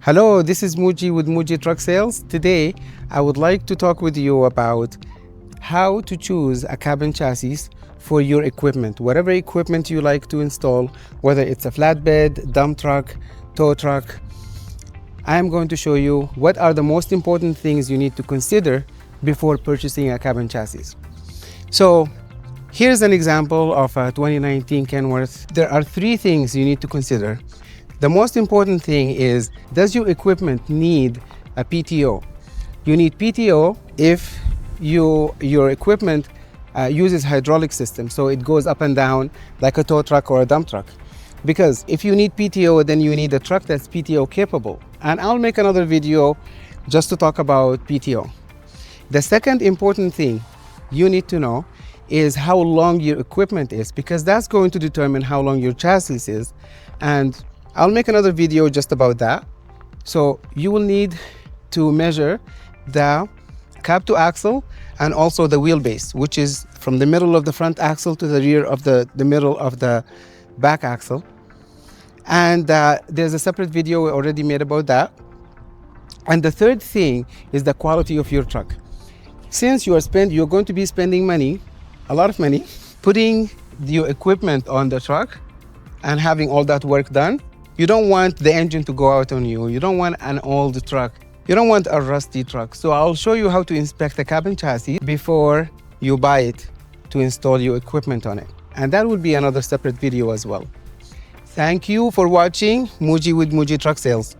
Hello, this is Muji with Mooji Truck Sales. Today, I would like to talk with you about how to choose a cabin chassis for your equipment. Whatever equipment you like to install, whether it's a flatbed, dump truck, tow truck, I am going to show you what are the most important things you need to consider before purchasing a cabin chassis. So, here's an example of a 2019 Kenworth. There are three things you need to consider. The most important thing is, does your equipment need a PTO? You need PTO if your equipment uses hydraulic system, so it goes up and down like a tow truck or a dump truck. Because if you need PTO, then you need a truck that's PTO capable. And I'll make another video just to talk about PTO. The second important thing you need to know is how long your equipment is, because that's going to determine how long your chassis is. And I'll make another video just about that. So you will need to measure the cab to axle and also the wheelbase, which is from the middle of the front axle to the rear of the middle of the back axle. And there's a separate video we already made about that. And the third thing is the quality of your truck. Since you're going to be spending money, a lot of money, putting your equipment on the truck and having all that work done, you don't want the engine to go out on you. You don't want an old truck. You don't want a rusty truck. So I'll show you how to inspect the cabin chassis before you buy it to install your equipment on it. And that will be another separate video as well. Thank you for watching Muji with Mooji Truck Sales.